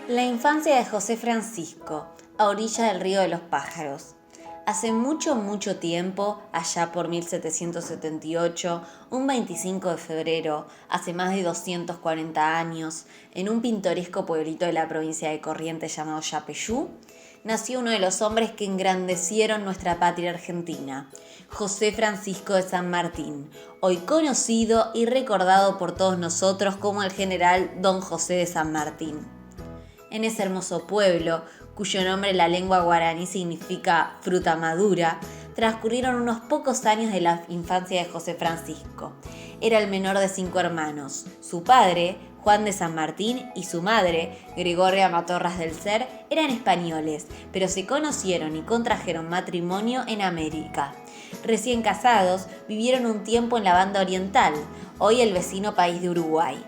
La infancia de José Francisco, a orilla del río de los pájaros. Hace mucho tiempo, allá por 1778, un 25 de febrero, hace más de 240 años, en un pintoresco pueblito de la provincia de Corrientes llamado Yapeyú, nació uno de los hombres que engrandecieron nuestra patria argentina, José Francisco de San Martín, hoy conocido y recordado por todos nosotros como el general Don José de San Martín. En ese hermoso pueblo, cuyo nombre en la lengua guaraní significa fruta madura, transcurrieron unos pocos años de la infancia de José Francisco. Era el menor de 5 hermanos. Su padre, Juan de San Martín, y su madre, Gregoria Matorras del Ser, eran españoles, pero se conocieron y contrajeron matrimonio en América. Recién casados, vivieron un tiempo en la banda oriental, hoy el vecino país de Uruguay.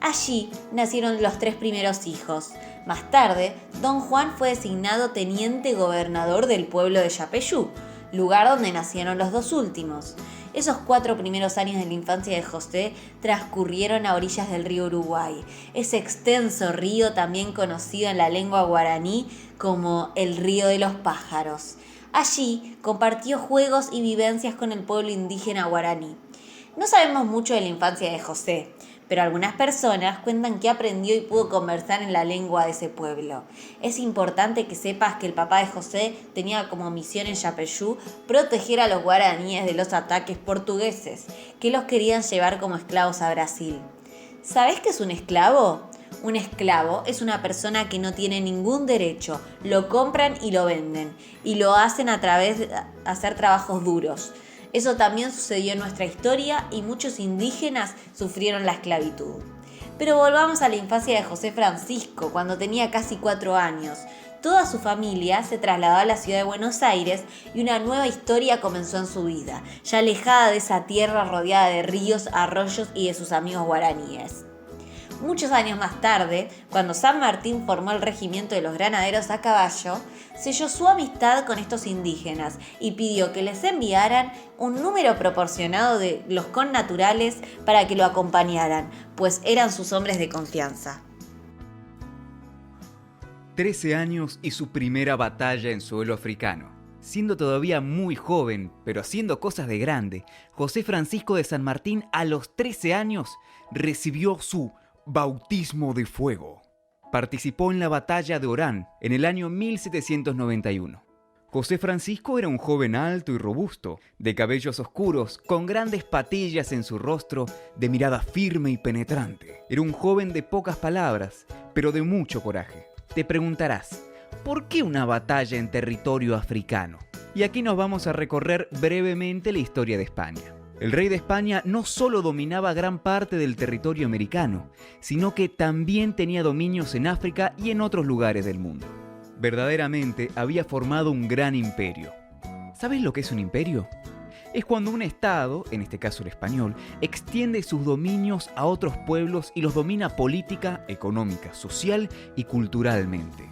Allí nacieron los 3 primeros hijos. Más tarde, don Juan fue designado teniente gobernador del pueblo de Yapeyú, lugar donde nacieron los 2 últimos. Esos 4 primeros años de la infancia de José transcurrieron a orillas del río Uruguay, ese extenso río también conocido en la lengua guaraní como el río de los pájaros. Allí compartió juegos y vivencias con el pueblo indígena guaraní. No sabemos mucho de la infancia de José, pero algunas personas cuentan que aprendió y pudo conversar en la lengua de ese pueblo. Es importante que sepas que el papá de José tenía como misión en Yapeyú proteger a los guaraníes de los ataques portugueses, que los querían llevar como esclavos a Brasil. ¿Sabés qué es un esclavo? Un esclavo es una persona que no tiene ningún derecho, lo compran y lo venden, y lo hacen a través de hacer trabajos duros. Eso también sucedió en nuestra historia y muchos indígenas sufrieron la esclavitud. Pero volvamos a la infancia de José Francisco, cuando tenía casi 4 años. Toda su familia se trasladó a la ciudad de Buenos Aires y una nueva historia comenzó en su vida, ya alejada de esa tierra rodeada de ríos, arroyos y de sus amigos guaraníes. Muchos años más tarde, cuando San Martín formó el regimiento de los granaderos a caballo, selló su amistad con estos indígenas y pidió que les enviaran un número proporcionado de los connaturales para que lo acompañaran, pues eran sus hombres de confianza. 13 años y su primera batalla en suelo africano. Siendo todavía muy joven, pero haciendo cosas de grande, José Francisco de San Martín a los 13 años recibió su bautismo de fuego. Participó en la batalla de Orán en el año 1791. José Francisco era un joven alto y robusto, de cabellos oscuros, con grandes patillas en su rostro, de mirada firme y penetrante. Era un joven de pocas palabras, pero de mucho coraje. Te preguntarás, ¿por qué una batalla en territorio africano? Y aquí nos vamos a recorrer brevemente la historia de España. El rey de España no solo dominaba gran parte del territorio americano, sino que también tenía dominios en África y en otros lugares del mundo. Verdaderamente había formado un gran imperio. ¿Sabes lo que es un imperio? Es cuando un estado, en este caso el español, extiende sus dominios a otros pueblos y los domina política, económica, social y culturalmente.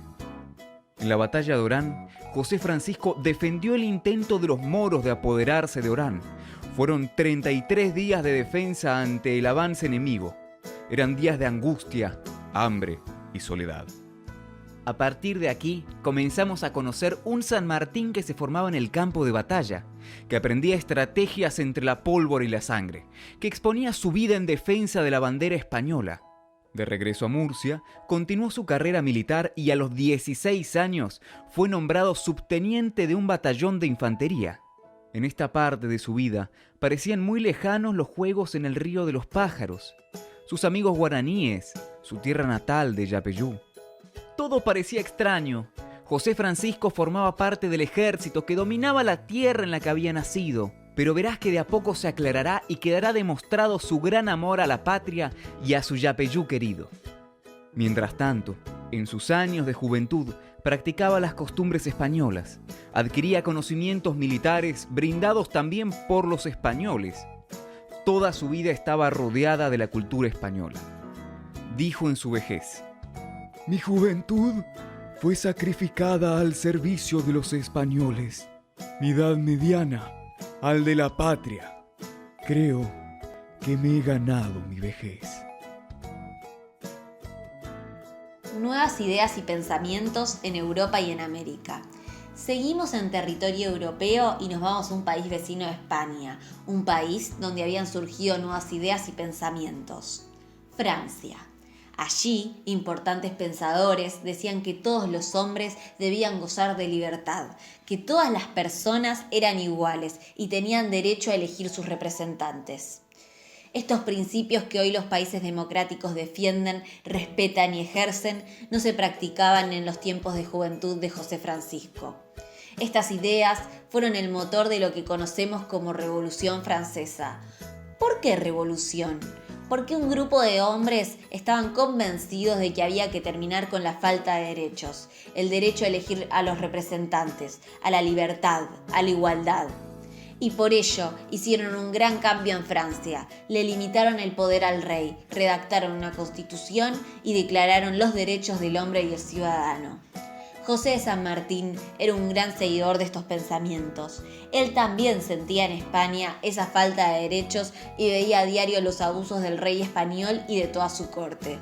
En la batalla de Orán, José Francisco defendió el intento de los moros de apoderarse de Orán. Fueron 33 días de defensa ante el avance enemigo. Eran días de angustia, hambre y soledad. A partir de aquí, comenzamos a conocer un San Martín que se formaba en el campo de batalla, que aprendía estrategias entre la pólvora y la sangre, que exponía su vida en defensa de la bandera española. De regreso a Murcia, continuó su carrera militar y a los 16 años fue nombrado subteniente de un batallón de infantería. En esta parte de su vida parecían muy lejanos los juegos en el río de los pájaros, sus amigos guaraníes, su tierra natal de Yapeyú. Todo parecía extraño. José Francisco formaba parte del ejército que dominaba la tierra en la que había nacido, pero verás que de a poco se aclarará y quedará demostrado su gran amor a la patria y a su Yapeyú querido. Mientras tanto, en sus años de juventud, practicaba las costumbres españolas, adquiría conocimientos militares brindados también por los españoles. Toda su vida estaba rodeada de la cultura española. Dijo en su vejez: «Mi juventud fue sacrificada al servicio de los españoles, mi edad mediana al de la patria. Creo que me he ganado mi vejez». Nuevas ideas y pensamientos en Europa y en América. Seguimos en territorio europeo y nos vamos a un país vecino de España, un país donde habían surgido nuevas ideas y pensamientos. Francia. Allí, importantes pensadores decían que todos los hombres debían gozar de libertad, que todas las personas eran iguales y tenían derecho a elegir sus representantes. Estos principios que hoy los países democráticos defienden, respetan y ejercen no se practicaban en los tiempos de juventud de José Francisco. Estas ideas fueron el motor de lo que conocemos como Revolución Francesa. ¿Por qué revolución? Porque un grupo de hombres estaban convencidos de que había que terminar con la falta de derechos, el derecho a elegir a los representantes, a la libertad, a la igualdad. Y por ello hicieron un gran cambio en Francia, le limitaron el poder al rey, redactaron una constitución y declararon los derechos del hombre y el ciudadano. José de San Martín era un gran seguidor de estos pensamientos. Él también sentía en España esa falta de derechos y veía a diario los abusos del rey español y de toda su corte.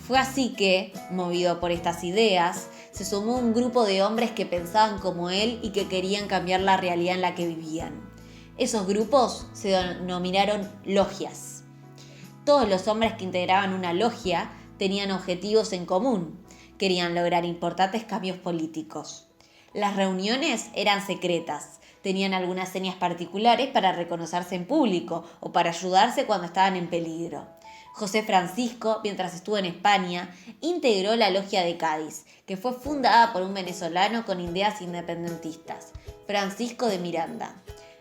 Fue así que, movido por estas ideas, se sumó un grupo de hombres que pensaban como él y que querían cambiar la realidad en la que vivían. Esos grupos se denominaron logias. Todos los hombres que integraban una logia tenían objetivos en común. Querían lograr importantes cambios políticos. Las reuniones eran secretas. Tenían algunas señas particulares para reconocerse en público o para ayudarse cuando estaban en peligro. José Francisco, mientras estuvo en España, integró la Logia de Cádiz, que fue fundada por un venezolano con ideas independentistas, Francisco de Miranda.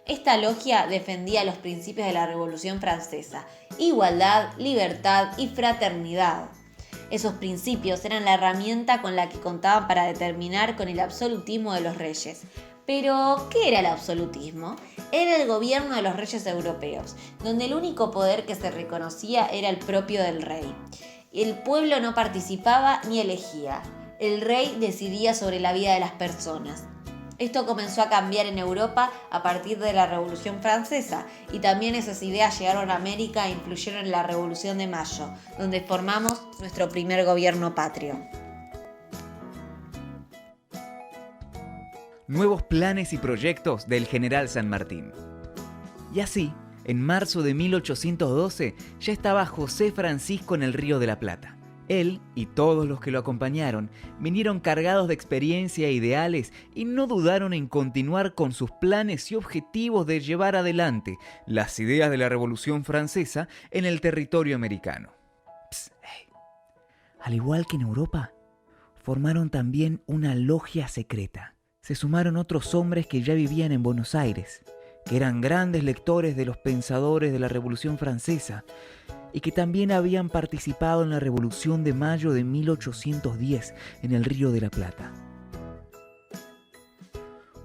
Esta logia defendía los principios de la Revolución Francesa: igualdad, libertad y fraternidad. Esos principios eran la herramienta con la que contaban para determinar con el absolutismo de los reyes. Pero, ¿qué era el absolutismo? Era el gobierno de los reyes europeos, donde el único poder que se reconocía era el propio del rey. El pueblo no participaba ni elegía. El rey decidía sobre la vida de las personas. Esto comenzó a cambiar en Europa a partir de la Revolución Francesa, y también esas ideas llegaron a América e influyeron en la Revolución de Mayo, donde formamos nuestro primer gobierno patrio. Nuevos planes y proyectos del general San Martín. Y así, en marzo de 1812, ya estaba José Francisco en el Río de la Plata. Él y todos los que lo acompañaron vinieron cargados de experiencia e ideales y no dudaron en continuar con sus planes y objetivos de llevar adelante las ideas de la Revolución Francesa en el territorio americano. Hey. Al igual que en Europa, formaron también una logia secreta. Se sumaron otros hombres que ya vivían en Buenos Aires, que eran grandes lectores de los pensadores de la Revolución Francesa y que también habían participado en la Revolución de Mayo de 1810 en el Río de la Plata.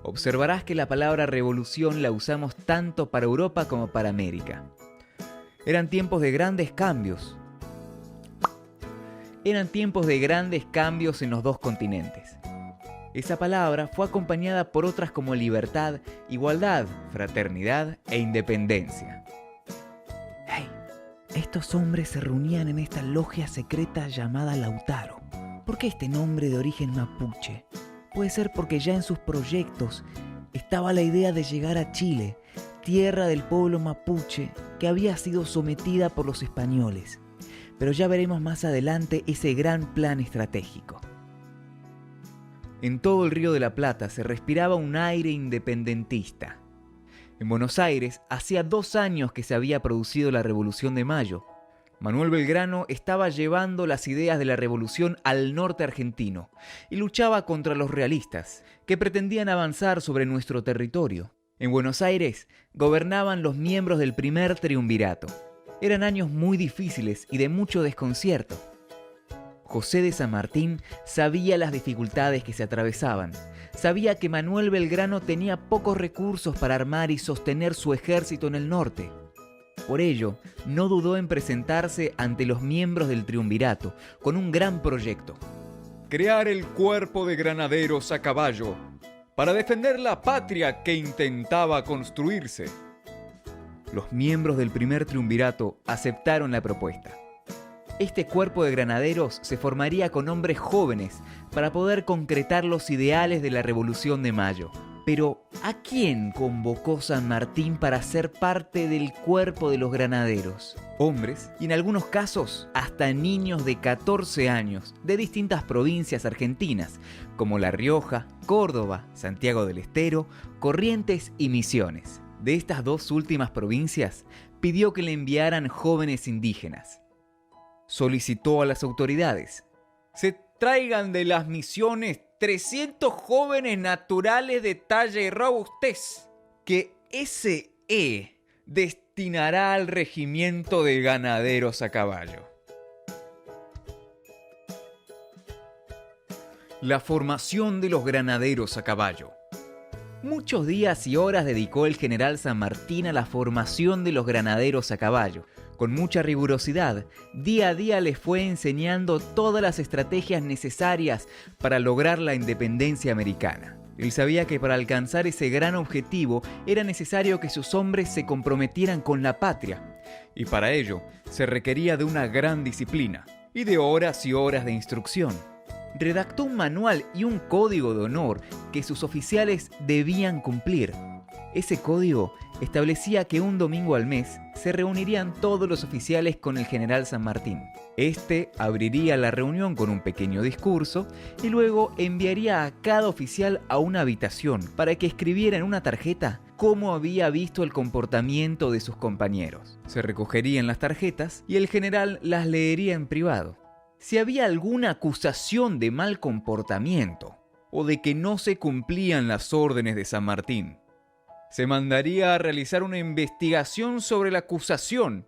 Observarás que la palabra revolución la usamos tanto para Europa como para América. Eran tiempos de grandes cambios. Eran tiempos de grandes cambios en los dos continentes. Esa palabra fue acompañada por otras como libertad, igualdad, fraternidad e independencia. ¡Hey! Estos hombres se reunían en esta logia secreta llamada Lautaro. ¿Por qué este nombre de origen mapuche? Puede ser porque ya en sus proyectos estaba la idea de llegar a Chile, tierra del pueblo mapuche que había sido sometida por los españoles. Pero ya veremos más adelante ese gran plan estratégico. En todo el Río de la Plata se respiraba un aire independentista. En Buenos Aires hacía 2 años que se había producido la Revolución de Mayo. Manuel Belgrano estaba llevando las ideas de la revolución al norte argentino y luchaba contra los realistas, que pretendían avanzar sobre nuestro territorio. En Buenos Aires gobernaban los miembros del primer triunvirato. Eran años muy difíciles y de mucho desconcierto. José de San Martín sabía las dificultades que se atravesaban. Sabía que Manuel Belgrano tenía pocos recursos para armar y sostener su ejército en el norte. Por ello, no dudó en presentarse ante los miembros del triunvirato con un gran proyecto: crear el cuerpo de granaderos a caballo para defender la patria que intentaba construirse. Los miembros del primer triunvirato aceptaron la propuesta. Este cuerpo de granaderos se formaría con hombres jóvenes para poder concretar los ideales de la Revolución de Mayo. Pero, ¿a quién convocó San Martín para ser parte del cuerpo de los granaderos? Hombres, y en algunos casos, hasta niños de 14 años, de distintas provincias argentinas, como La Rioja, Córdoba, Santiago del Estero, Corrientes y Misiones. De estas dos últimas provincias, pidió que le enviaran jóvenes indígenas. Solicitó a las autoridades: se traigan de las misiones 300 jóvenes naturales de talla y robustez, que S.E. destinará al regimiento de ganaderos a caballo. La formación de los granaderos a caballo. Muchos días y horas dedicó el general San Martín a la formación de los granaderos a caballo. Con mucha rigurosidad, día a día les fue enseñando todas las estrategias necesarias para lograr la independencia americana. Él sabía que para alcanzar ese gran objetivo era necesario que sus hombres se comprometieran con la patria, y para ello se requería de una gran disciplina y de horas y horas de instrucción. Redactó un manual y un código de honor que sus oficiales debían cumplir. Ese código establecía que un domingo al mes se reunirían todos los oficiales con el general San Martín. Este abriría la reunión con un pequeño discurso y luego enviaría a cada oficial a una habitación para que escribiera en una tarjeta cómo había visto el comportamiento de sus compañeros. Se recogerían las tarjetas y el general las leería en privado. Si había alguna acusación de mal comportamiento o de que no se cumplían las órdenes de San Martín, se mandaría a realizar una investigación sobre la acusación,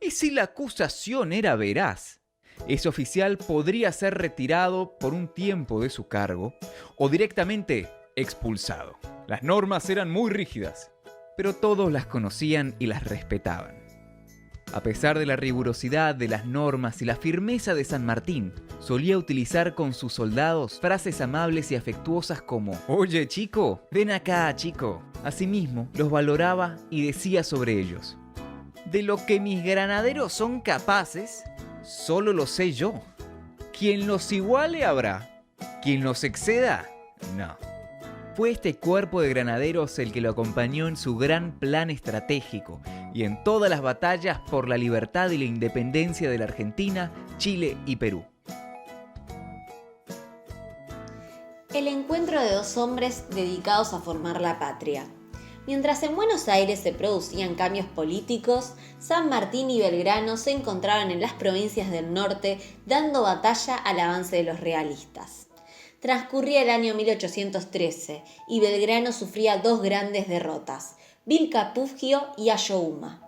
y si la acusación era veraz, ese oficial podría ser retirado por un tiempo de su cargo o directamente expulsado. Las normas eran muy rígidas, pero todos las conocían y las respetaban. A pesar de la rigurosidad de las normas y la firmeza de San Martín, solía utilizar con sus soldados frases amables y afectuosas como: «Oye, chico, ven acá, chico». Asimismo, los valoraba y decía sobre ellos: «De lo que mis granaderos son capaces, solo lo sé yo. Quien los iguale habrá, quien los exceda, no». Fue este cuerpo de granaderos el que lo acompañó en su gran plan estratégico y en todas las batallas por la libertad y la independencia de la Argentina, Chile y Perú. El encuentro de dos hombres dedicados a formar la patria. Mientras en Buenos Aires se producían cambios políticos, San Martín y Belgrano se encontraban en las provincias del norte dando batalla al avance de los realistas. Transcurría el año 1813 y Belgrano sufría dos grandes derrotas, Vilcapugio y Ayohuma.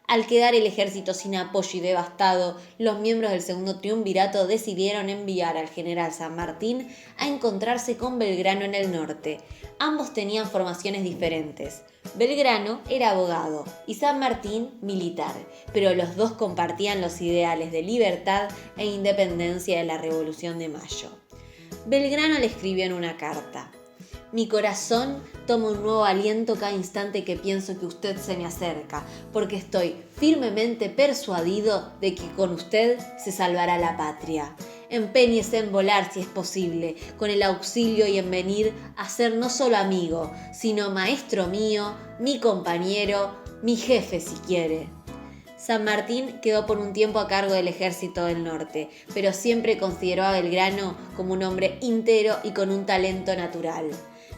Al quedar el ejército sin apoyo y devastado, los miembros del segundo triunvirato decidieron enviar al general San Martín a encontrarse con Belgrano en el norte. Ambos tenían formaciones diferentes. Belgrano era abogado y San Martín militar, pero los dos compartían los ideales de libertad e independencia de la Revolución de Mayo. Belgrano le escribió en una carta: «Mi corazón toma un nuevo aliento cada instante que pienso que usted se me acerca, porque estoy firmemente persuadido de que con usted se salvará la patria. Empeñese en volar si es posible, con el auxilio y en venir a ser no solo amigo, sino maestro mío, mi compañero, mi jefe si quiere». San Martín quedó por un tiempo a cargo del ejército del norte, pero siempre consideró a Belgrano como un hombre íntegro y con un talento natural.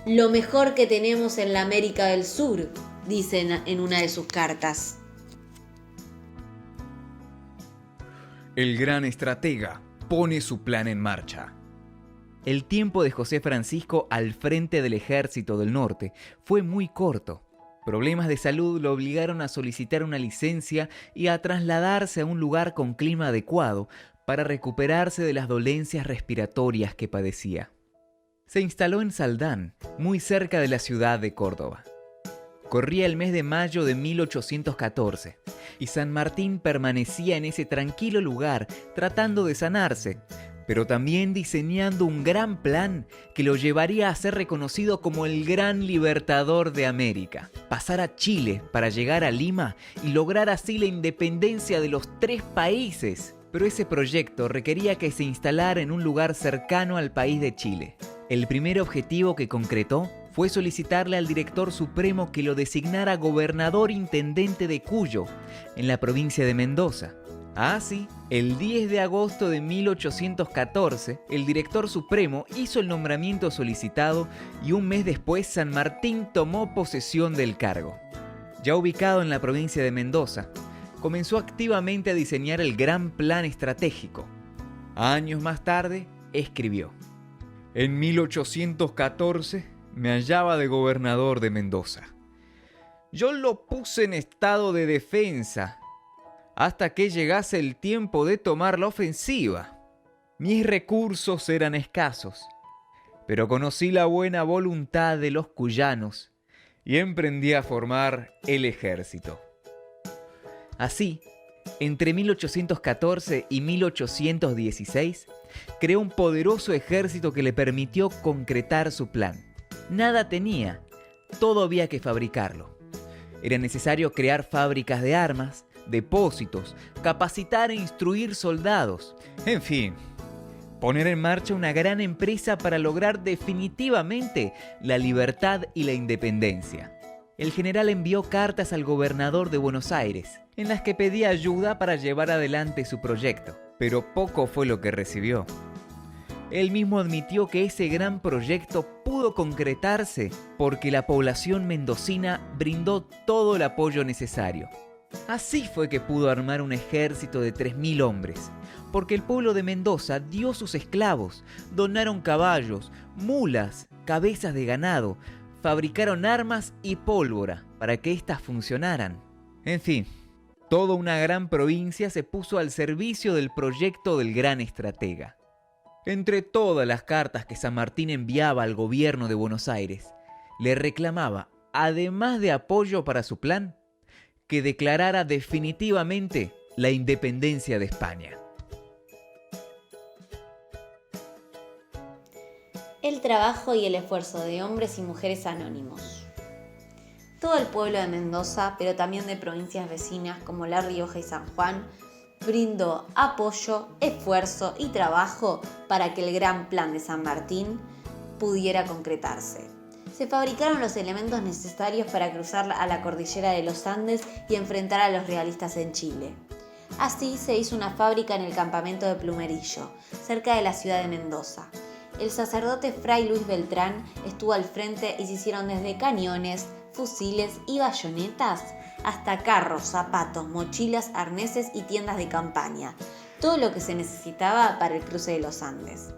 «Lo mejor que tenemos en la América del Sur», dice en una de sus cartas. El gran estratega pone su plan en marcha. El tiempo de José Francisco al frente del ejército del norte fue muy corto. Problemas de salud lo obligaron a solicitar una licencia y a trasladarse a un lugar con clima adecuado para recuperarse de las dolencias respiratorias que padecía. Se instaló en Saldán, muy cerca de la ciudad de Córdoba. Corría el mes de mayo de 1814 y San Martín permanecía en ese tranquilo lugar tratando de sanarse, pero también diseñando un gran plan que lo llevaría a ser reconocido como el gran libertador de América. Pasar a Chile para llegar a Lima y lograr así la independencia de los tres países pero ese proyecto requería que se instalara en un lugar cercano al país de Chile. El primer objetivo que concretó fue solicitarle al director supremo que lo designara gobernador intendente de Cuyo, en la provincia de Mendoza. Así, el 10 de agosto de 1814, el director supremo hizo el nombramiento solicitado y un mes después San Martín tomó posesión del cargo. Ya ubicado en la provincia de Mendoza, comenzó activamente a diseñar el gran plan estratégico. Años más tarde, escribió: En 1814 me hallaba de gobernador de Mendoza. Yo lo puse en estado de defensa hasta que llegase el tiempo de tomar la ofensiva. Mis recursos eran escasos, pero conocí la buena voluntad de los cuyanos y emprendí a formar el ejército. Así, entre 1814 y 1816, creó un poderoso ejército que le permitió concretar su plan. Nada tenía, todo había que fabricarlo. Era necesario crear fábricas de armas, depósitos, capacitar e instruir soldados. En fin, poner en marcha una gran empresa para lograr definitivamente la libertad y la independencia. El general envió cartas al gobernador de Buenos Aires, en las que pedía ayuda para llevar adelante su proyecto, pero poco fue lo que recibió. Él mismo admitió que ese gran proyecto pudo concretarse porque la población mendocina brindó todo el apoyo necesario. Así fue que pudo armar un ejército de 3.000 hombres, porque el pueblo de Mendoza dio sus esclavos, donaron caballos, mulas, cabezas de ganado, fabricaron armas y pólvora para que éstas funcionaran. En fin, toda una gran provincia se puso al servicio del proyecto del gran estratega. Entre todas las cartas que San Martín enviaba al gobierno de Buenos Aires, le reclamaba, además de apoyo para su plan, que declarara definitivamente la independencia de España. El trabajo y el esfuerzo de hombres y mujeres anónimos. Todo el pueblo de Mendoza, pero también de provincias vecinas como La Rioja y San Juan, brindó apoyo, esfuerzo y trabajo para que el gran plan de San Martín pudiera concretarse. Se fabricaron los elementos necesarios para cruzar a la cordillera de los Andes y enfrentar a los realistas en Chile. Así se hizo una fábrica en el campamento de Plumerillo, cerca de la ciudad de Mendoza. El sacerdote Fray Luis Beltrán estuvo al frente y se hicieron desde cañones, fusiles y bayonetas hasta carros, zapatos, mochilas, arneses y tiendas de campaña. Todo lo que se necesitaba para el cruce de los Andes.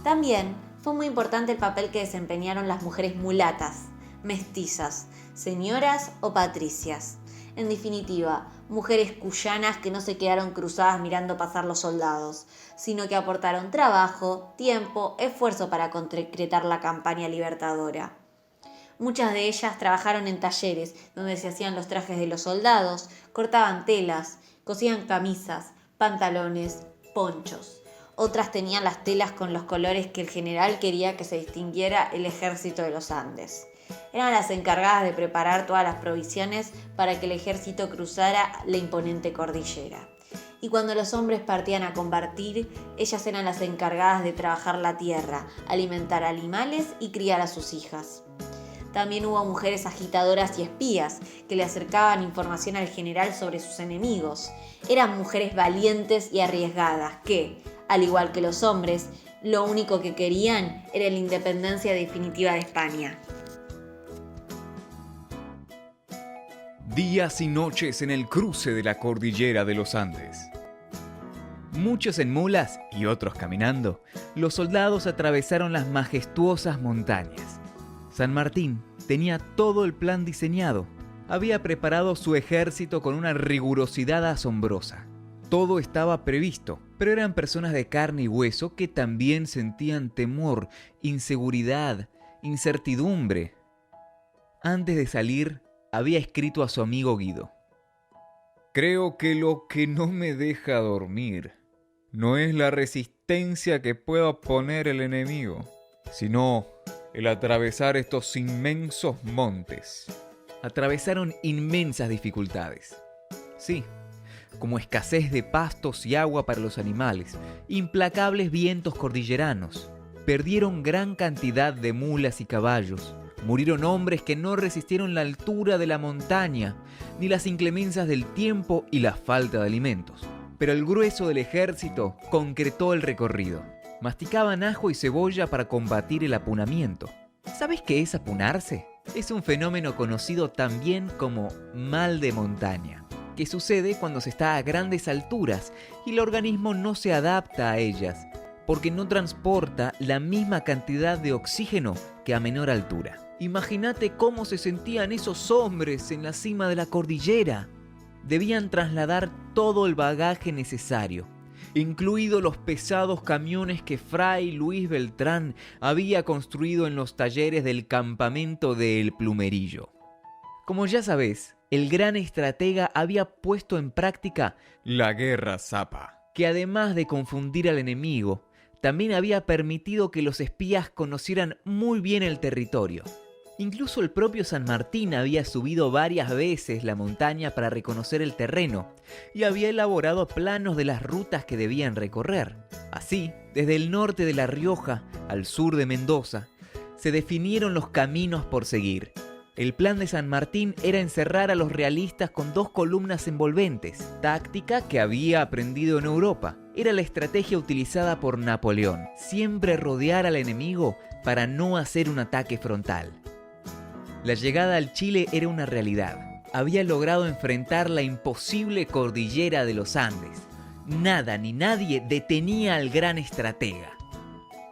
También fue muy importante el papel que desempeñaron las mujeres mulatas, mestizas, señoras o patricias. En definitiva, mujeres cuyanas que no se quedaron cruzadas mirando pasar los soldados, sino que aportaron trabajo, tiempo, esfuerzo para concretar la campaña libertadora. Muchas de ellas trabajaron en talleres donde se hacían los trajes de los soldados, cortaban telas, cosían camisas, pantalones, ponchos. Otras tenían las telas con los colores que el general quería que se distinguiera el ejército de los Andes. Eran las encargadas de preparar todas las provisiones para que el ejército cruzara la imponente cordillera. Y cuando los hombres partían a combatir, ellas eran las encargadas de trabajar la tierra, alimentar animales y criar a sus hijas. También hubo mujeres agitadoras y espías que le acercaban información al general sobre sus enemigos. Eran mujeres valientes y arriesgadas que, al igual que los hombres, lo único que querían era la independencia definitiva de España. Días y noches en el cruce de la cordillera de los Andes. Muchos en mulas y otros caminando, los soldados atravesaron las majestuosas montañas. San Martín tenía todo el plan diseñado. Había preparado su ejército con una rigurosidad asombrosa. Todo estaba previsto, pero eran personas de carne y hueso que también sentían temor, inseguridad, incertidumbre. Antes de salir, había escrito a su amigo Guido: Creo que lo que no me deja dormir no es la resistencia que pueda oponer el enemigo, sino el atravesar estos inmensos montes. Atravesaron inmensas dificultades. Sí, como escasez de pastos y agua para los animales, implacables vientos cordilleranos. Perdieron gran cantidad de mulas y caballos. Murieron hombres que no resistieron la altura de la montaña, ni las inclemencias del tiempo y la falta de alimentos. Pero el grueso del ejército concretó el recorrido. Masticaban ajo y cebolla para combatir el apunamiento. ¿Sabes qué es apunarse? Es un fenómeno conocido también como mal de montaña, que sucede cuando se está a grandes alturas y el organismo no se adapta a ellas, porque no transporta la misma cantidad de oxígeno que a menor altura. Imagínate cómo se sentían esos hombres en la cima de la cordillera. Debían trasladar todo el bagaje necesario, incluidos los pesados camiones que Fray Luis Beltrán había construido en los talleres del campamento de El Plumerillo. Como ya sabes, el gran estratega había puesto en práctica la guerra Zapa, que además de confundir al enemigo, también había permitido que los espías conocieran muy bien el territorio. Incluso el propio San Martín había subido varias veces la montaña para reconocer el terreno y había elaborado planos de las rutas que debían recorrer. Así, desde el norte de La Rioja al sur de Mendoza, se definieron los caminos por seguir. El plan de San Martín era encerrar a los realistas con 2 columnas envolventes, táctica que había aprendido en Europa. Era la estrategia utilizada por Napoleón, siempre rodear al enemigo para no hacer un ataque frontal. La llegada al Chile era una realidad. Había logrado enfrentar la imposible cordillera de los Andes. Nada ni nadie detenía al gran estratega.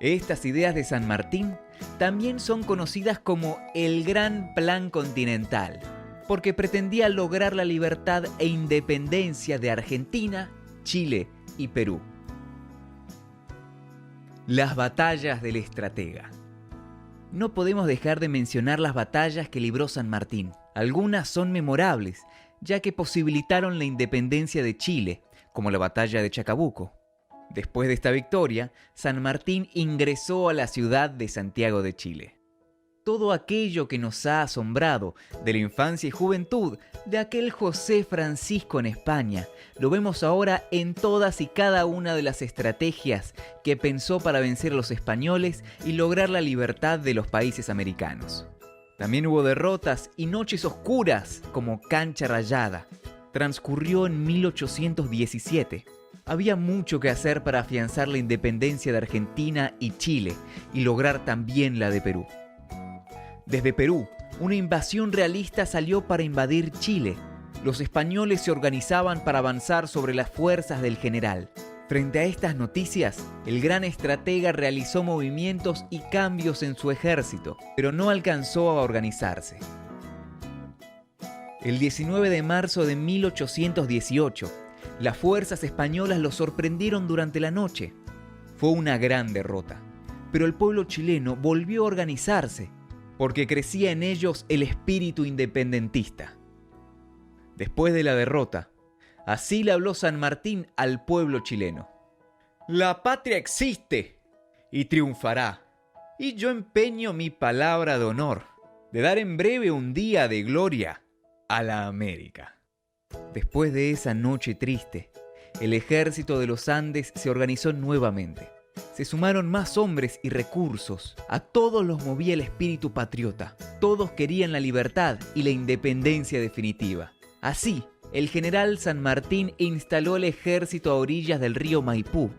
Estas ideas de San Martín también son conocidas como el Gran Plan Continental, porque pretendía lograr la libertad e independencia de Argentina, Chile y Perú. Las batallas del estratega. No podemos dejar de mencionar las batallas que libró San Martín. Algunas son memorables, ya que posibilitaron la independencia de Chile, como la batalla de Chacabuco. Después de esta victoria, San Martín ingresó a la ciudad de Santiago de Chile. Todo aquello que nos ha asombrado de la infancia y juventud de aquel José Francisco en España, lo vemos ahora en todas y cada una de las estrategias que pensó para vencer a los españoles y lograr la libertad de los países americanos. También hubo derrotas y noches oscuras como Cancha Rayada. Transcurrió en 1817. Había mucho que hacer para afianzar la independencia de Argentina y Chile y lograr también la de Perú. Desde Perú, una invasión realista salió para invadir Chile. Los españoles se organizaban para avanzar sobre las fuerzas del general. Frente a estas noticias, el gran estratega realizó movimientos y cambios en su ejército, pero no alcanzó a organizarse. El 19 de marzo de 1818, las fuerzas españolas lo sorprendieron durante la noche. Fue una gran derrota, pero el pueblo chileno volvió a organizarse, porque crecía en ellos el espíritu independentista. Después de la derrota, así le habló San Martín al pueblo chileno. La patria existe y triunfará, y yo empeño mi palabra de honor, de dar en breve un día de gloria a la América. Después de esa noche triste, el ejército de los Andes se organizó nuevamente. Se sumaron más hombres y recursos. A todos los movía el espíritu patriota. Todos querían la libertad y la independencia definitiva. Así, el general San Martín instaló el ejército a orillas del río Maipú,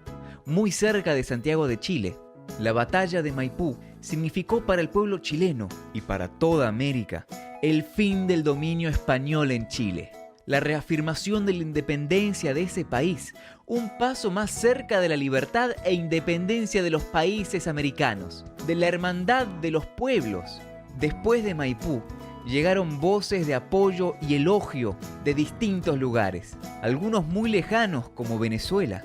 muy cerca de Santiago de Chile. La batalla de Maipú significó para el pueblo chileno y para toda América el fin del dominio español en Chile, la reafirmación de la independencia de ese país, un paso más cerca de la libertad e independencia de los países americanos, de la hermandad de los pueblos. Después de Maipú, llegaron voces de apoyo y elogio de distintos lugares, algunos muy lejanos como Venezuela.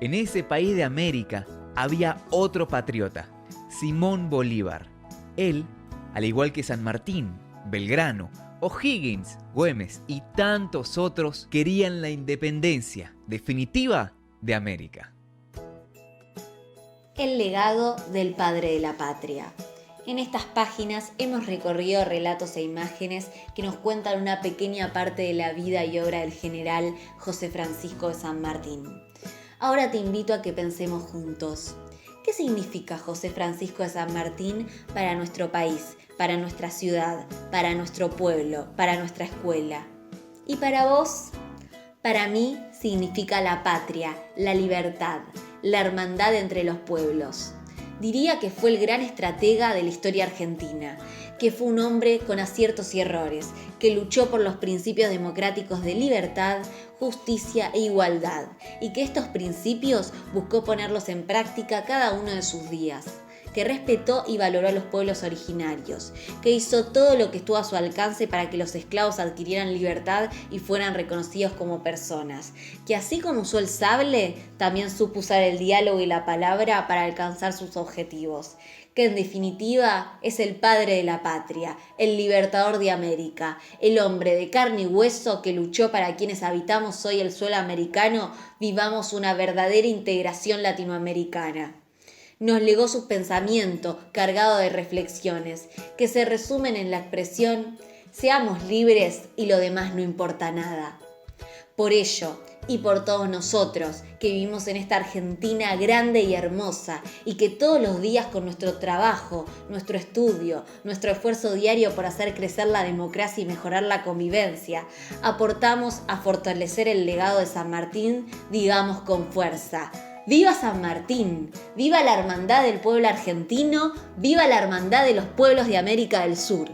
En ese país de América había otro patriota, Simón Bolívar. Él, al igual que San Martín, Belgrano, O'Higgins, Güemes y tantos otros, querían la independencia definitiva de América. El legado del padre de la patria. En estas páginas hemos recorrido relatos e imágenes que nos cuentan una pequeña parte de la vida y obra del general José Francisco de San Martín. Ahora te invito a que pensemos juntos. ¿Qué significa José Francisco de San Martín para nuestro país, para nuestra ciudad, para nuestro pueblo, para nuestra escuela? ¿Y para vos? Para mí significa la patria, la libertad, la hermandad entre los pueblos. Diría que fue el gran estratega de la historia argentina, que fue un hombre con aciertos y errores, que luchó por los principios democráticos de libertad, justicia e igualdad, y que estos principios buscó ponerlos en práctica cada uno de sus días, que respetó y valoró a los pueblos originarios, que hizo todo lo que estuvo a su alcance para que los esclavos adquirieran libertad y fueran reconocidos como personas, que así como usó el sable, también supo usar el diálogo y la palabra para alcanzar sus objetivos, que en definitiva es el padre de la patria, el libertador de América, el hombre de carne y hueso que luchó para quienes habitamos hoy el suelo americano vivamos una verdadera integración latinoamericana. Nos legó su pensamiento cargado de reflexiones que se resumen en la expresión «seamos libres y lo demás no importa nada». Por ello, y por todos nosotros que vivimos en esta Argentina grande y hermosa y que todos los días con nuestro trabajo, nuestro estudio, nuestro esfuerzo diario por hacer crecer la democracia y mejorar la convivencia, aportamos a fortalecer el legado de San Martín, digamos con fuerza: ¡viva San Martín! ¡Viva la hermandad del pueblo argentino! ¡Viva la hermandad de los pueblos de América del Sur!